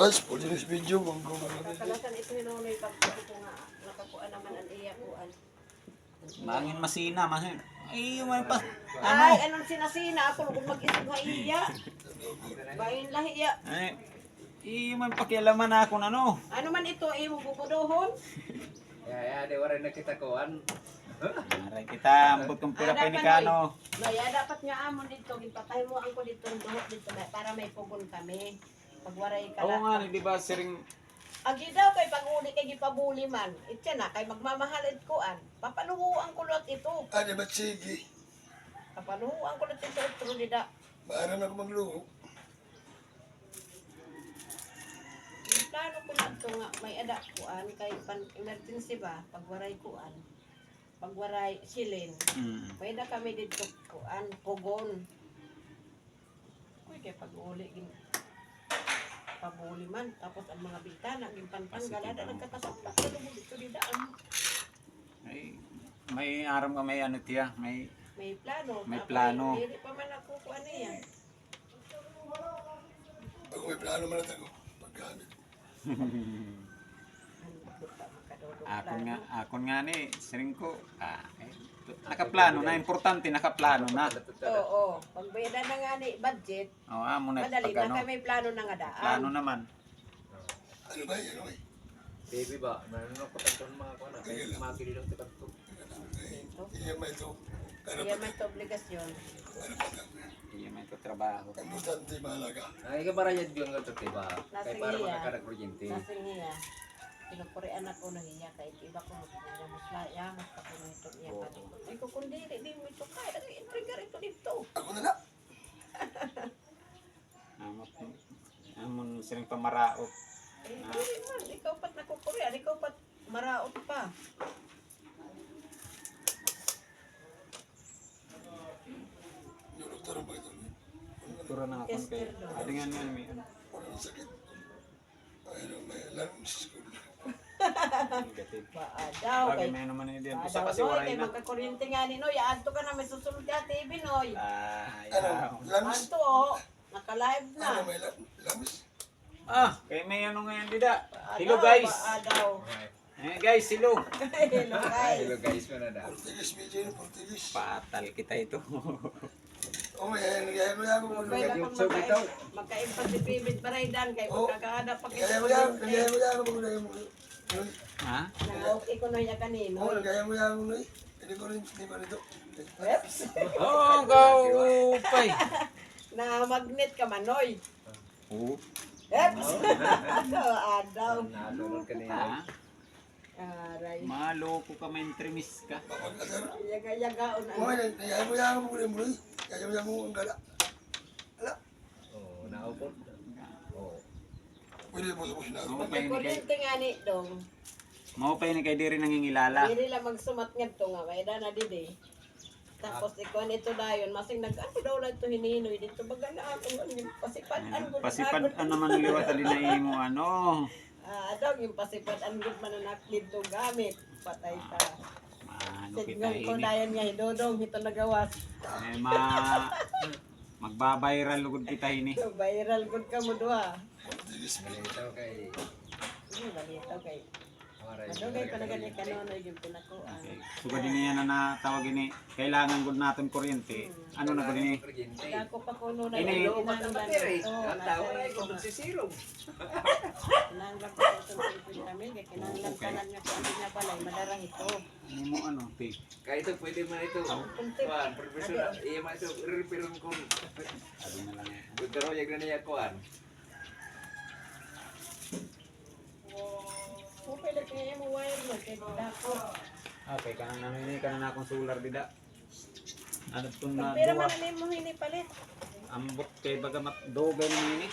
Guys, pwede rin sa video. Kakalasan ito hinunoy pagkakas ko nga. Nakakuan naman ang iya kuan. Mangin masina, mangin. Ay, man pa. Ay, anong sinasina ako kung mag-isip nga iya. Bain lahi iya. Ay, man pakialaman ako na no. Ano man ito, imo bubudohon? Ya, di waray nakita kuan. Aray kita, ambot kong pira pa ni Kano. Naya, dapat nga amon dito. Ipatay mo ang ko dito, duhot dito para may pugon kami. Pagwaray ka Oo lang. nga, di ba, siring... Agi daw kay pag-uli kay gipabuli man. Itya na kay magmamahalid kuan. Papanuhuan ko lot ito. Ano ba sige? Papanuhuan ko lot ito utro dida. Maaram ako magluho. Yung plano ko na ito nga may ada kuan kay pan emergency ba pagwaray kuan. Pagwaray silin. Pwede kami dito kuan pugon. Kuy kay pag-uli gin pabuli man tapos ang mga bintana gimpantanggal ada nagkatasak-tak sa lubog dito didaan. Ay, may aram ka may ano tiya, may Plano. May plano. Hindi pa man ako kuan niya. Ako may plano man ako. Paggamit. akon nga ni, siring ko. Nakaplano na, importante nakaplano na. Oo. Pagbayad na nga ni budget, Oo, amo na madali pag na ano. kay may plano na nga daan. Plano naman. Ano ba yan? Ano ba? Baby ba, meron ako tanton mga kuan. Kay makili lang sa kanto. Iyan ba ito? Ano Kaya ba? may ito obligasyon. Ano ba ito? Iya may to trabaho. Importante mahalaga. Ay ka barayad gyud nga to diba? Kay para Nasa iya. makakadag kuryente. Nasing niya. Pinupurian ako na hiya kay iba ko mas mas pa ko nito niya pa din. Ay ko kundi di mo ito kaya nag-trigger ito dito. Ako na na. Amon siring pamaraot. Hindi man, ikaw pat nakupurian, ikaw pat maraot pa. Yung doktor ba ito? Turo na akon kay. Adingan nga may ano. Walang sakit. Ano, may lungs. Negative. Daw Bagay kay may naman ni diyan. daw Usa kasi noy waray kay na. magkakuryente nga ni Noy, adto ka na may susunod ka TV Noy. Ano, Ayaw. lungs? Adto oh, naka-live na. Ano, may lungs? Kay may ano ngayon dida. Hello guys. Daw. Guys, hello. Hello guys. Hello guys, mo na da. Portuguese video, Portuguese. Patal kita ito. Oh, may kaya mo yan. Kaya YouTube ito. magkaimpag si Pibit Baraydan kay magkakaada pa Kaya mo yan. Kaya mo yan. Kaya mo yan. Ha? Okay ko na yan kanino. Oo, kaya mo yan. Hindi ko rin, hindi ko rin ito. Reps. Oh, kaupay. Na magnet ka manoy. Oh. Reps. Adaw. Nasunod kanina. Ha? Aray. Maloko ka may entremis ka. Yaga-yagaon Oo, kaya mo yan. Kaya mo yan ang gala. Ala. Oh, naupod. Oh. Pwede mo sa na. Mau pa ni kay Kuryente nga ni dong. Mau pa ni kay diri nangingilala. Dili lang magsumat nga to nga may na didi. Tapos ikaw nito dayon masing nag-ano daw lang to hininoy dito baga na ako pasipan gud. Pasipad naman liwat ali na imo ano. Daw yung pasipan gud mananak dito gamit. Patay ka. Ano kita Signal ko ini. dayon nga hidodong hito nagawas. Magba-viral lugod kita ini. So, viral gud ka mo duha. Ito kay Balita kay. Maray. Ano kay panagan ni kanonoy gyud pinakuan. Okay. Sugad din yan na tawag ini. Kailangan gud naton kuryente. Ano na gud ini? Kuryente. Ako pa kuno na Ini. yung kinanglan ito. Ang tawa ay kung sisirog. Kinanglan ko ito sa ipin kami. Kaya kinanglan kanan nga kung ano nga balay. Madarang ito. Ano mo ano, te? Kaya ito pwede man ito. Kuan, profesor, iya man ito repairun kung Sabi na lang yan. pero yag na niya kuan. Okay na kaya mo wire mo. Kaya dako. Okay, kanang ano ini, kanang akong solar dida. Ano itong na Pero duwa. man mo hinipalit. Ambot kay bagamat dogay na ini.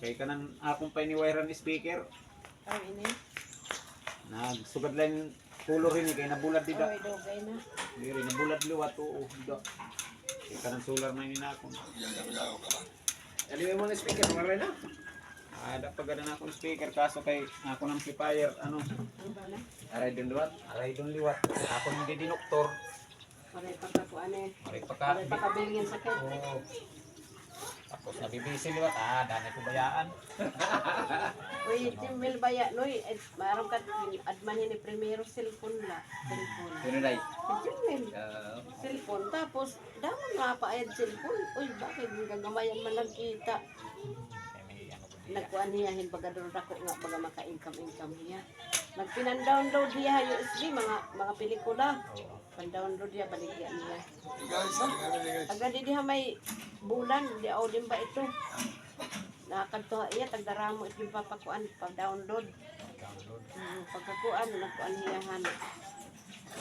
Kay kanang akong pa ni wirean speaker. Ay ini. Nagsugad lang color ini kay nabulad dida. Ay dogay na. Diri nabulad liwat oo dida. Kay kanang solar na ini na akong. Ano mo na speaker maray na? Ada pa gana na akong speaker kaso kay akong amplifier ano. Ang bala. Aray dun duwat. Aray dun liwat. Ako hindi dinoktor. Maray pagkakuan eh. Aray pa ka. Maray pakabilingin sa kay. Oo. Tapos nabibisil liwat, dami ko bayaan. Uy, Jimel baya, noy, maram ka, adman ni primero cellphone la. Cellphone. Yun na Jimel, cellphone. Tapos, damon nga pa ayad cellphone. Uy, bakit gagamayan man lang kita? May ano ko diya. Nagkuan niya, baga doon ako nga, baga maka-income niya. Nagpinan-download niya USB, mga pelikula. Oo. Pan-download niya, baligyan niya. Guys, ano kami guys? Agad di diha may bulan, di ako din ba ito? Nakakadtuha iya, tagdaramo ito yung papakuan, pag-download. Download. Pagkakuan, nagkuan niyahan.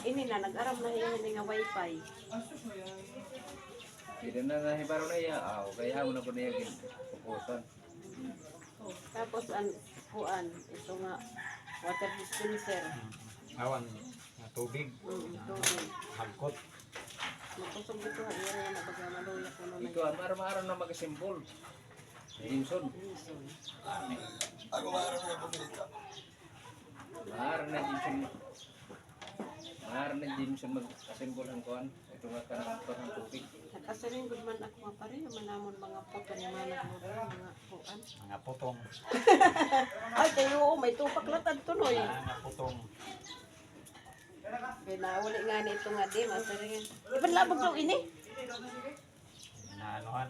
Ini na, nag-aram na niya nga wifi. Hindi na nahibaro na iya. Kaya mo na po niya pupusan. Tapos, kuan, ito nga, water dispenser. Awan, tubig. Tubig. Hagkot. Magkusog dito, hadira na baga maluya ko na Ito, mara-mara na mag-asimbol. Jimson. Ako maaram na pumilita. Mara na Jimson. Mara na Jimson mag-asimbol ang kuhan. Ito nga ka ng tubig. Nakasaring good man ako nga pare, manamon mga puto ni manag mo mga kuan. Mga putong. Ay, tayo, may tupak latad tuloy. Mga putong. Pinawali nga nito nga di, masaringin. Iban labog daw ini. Naanuhan.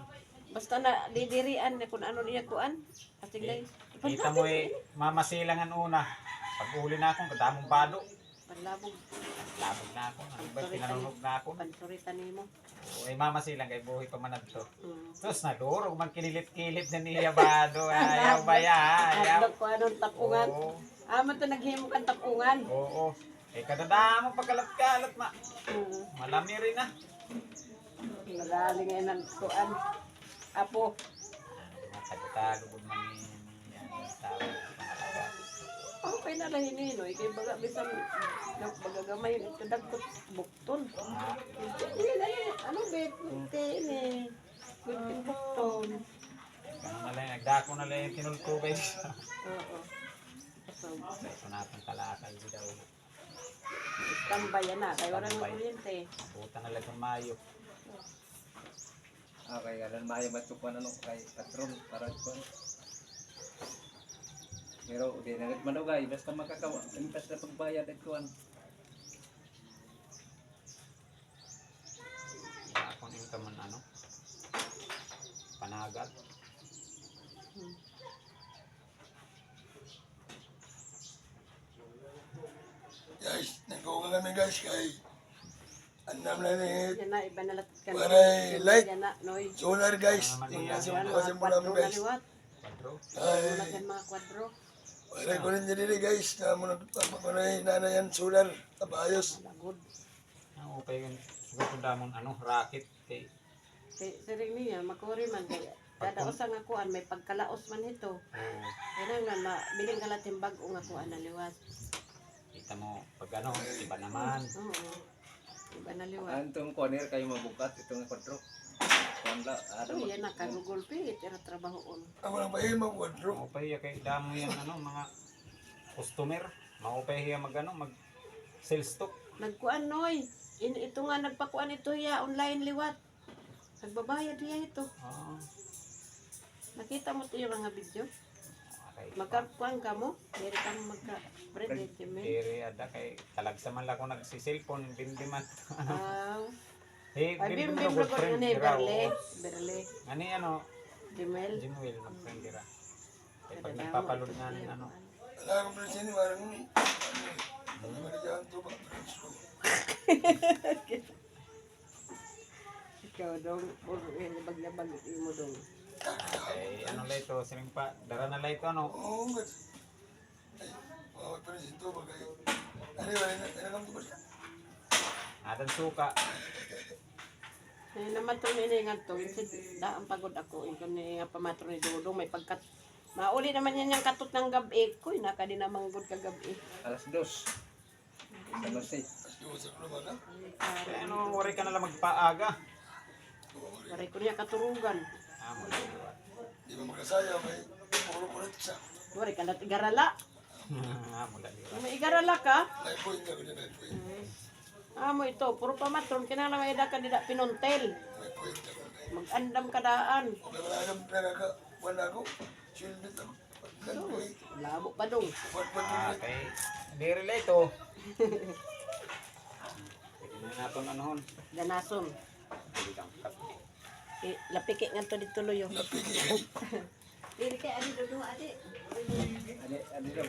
Basta na didirian na kung ano niya kuan. Kasi guys, Kita mo mamasilangan una. Pag uli na akong kadamong bado. panlabog, Labog na ako. Ano ba, pinanunog na ako. pansuritan nimo. Mamasilang kay buhay pa manad to. Hmm. Tapos nadurog, magkinilit-kilip na niya bado. Ayaw ba ya? Ayaw. Agdag ko anong tapungan. Oo. Amo to naghimo kan tapungan. Oo. Kadadamo pagkalat-kalat ma. Malami rin na. Magaling ngayon ang kuan. Apo, Tago-tago kung man yan tao. okay na lang hininoy. Kaya baga bisan magagamay ito dagkot bukton. Ano bet? Ini. Good bukton. Ganun na lang, nagdako na lang yung tinultubay. Oo. So, Ito natin talakay daw. tambayan na. Kaya wala ng kuryente. Buta na lang itong Mayo. Okay, ganun maya matukuan ano kay patron para kuan. Pero di na manugay basta makakawa impas na pagbayad at kuan. Ako yung taman ano. Panagat. Guys, nagkuha kami guys kay andam na ni Yan na, iba na lahat ka. Waray light. Yan na, noy. solar guys. Tingnan sa mga kasi mula mo guys. Kwadro. Ay, Yan mga kwadro. waray ko rin dili guys. Na mo nagpapakunay nanayan solar. Tabayos. Lagod. Ang upay yung siguro kung damon ano, racket. Kay Siring niya, makuri man. Kada usa nga kuan, may pagkalaos man ito. Kaya nga, biling ka lahat yung bago nga kuan na liwat. kita mo pag ano, iba naman. Oo. Iba na liwat. Antong kuaner kayo mabukat itong kwadro. Kuan la So, yan na, ka-Google Pay, itira trabahoon. Ako lang pa yung magwadro. Maupay ya kay damo yan ano, mga customer. Maupay ya mag ano, mag sales stock. Nagkuan, noy. Ito nga, nagpakuan ito ya, online liwat. Nagbabayad niya ito. Oo. Nakita mo ito yung mga video? Okay. Magkakuan ka mo? Diri ka mo magka-bread, Jimmy. Diri ada kay talagsa man lang ako nagsi-cellphone dindiman. Ay, Dindim bim-bim good na ko friend ni dira. Berle. Oo. Berle. Ani ano, Jimel. Jinwil mag-friend dira. Kay pag nagpapaload nga ng ano, Wala akong presyon ni Warang. Wala dyan ito ba? Ikaw dong, puro yan, labag-labag mo dong. kay ano la ito, sining pa, dara na la ito ano. Oo, but... Ay, mga presyon ito ba kayo? Ano yun? Ano kang tubos ka? Adan suka. Eh, naman ito nilingan to, daan pagod ako, ito ni pamatro ni Dodong, may pagkat... Mauli naman yan yung katot ng gabi ko, naka din namang good kagabi. alas 2. Ano say? Tapos doon sa kuluma ka? Kay ano, wari ka na lang magpaaga. Maray ko niya katurugan. Mo. Di ba magkasayaw may puro-puro siya. Maray ka na igarala. Mula dira. Kung may igarala ka, May point ka ko may point. amo ito, puro pamatron, kinala may eda ka dida pinuntel. May point ka ko. Mag-andam kadaan. Okay, wala nang nagkakawan ako. Chill dito ako. Pagkantoy. Labo pa dong. Pagpatuloy. Okay. Hindi relate oh. Pwede na natin anohon. Ganason. Hindi kang kape. Lapiki nga to dito luyo. Napigil. Dili kay ani do adi. Ano daw?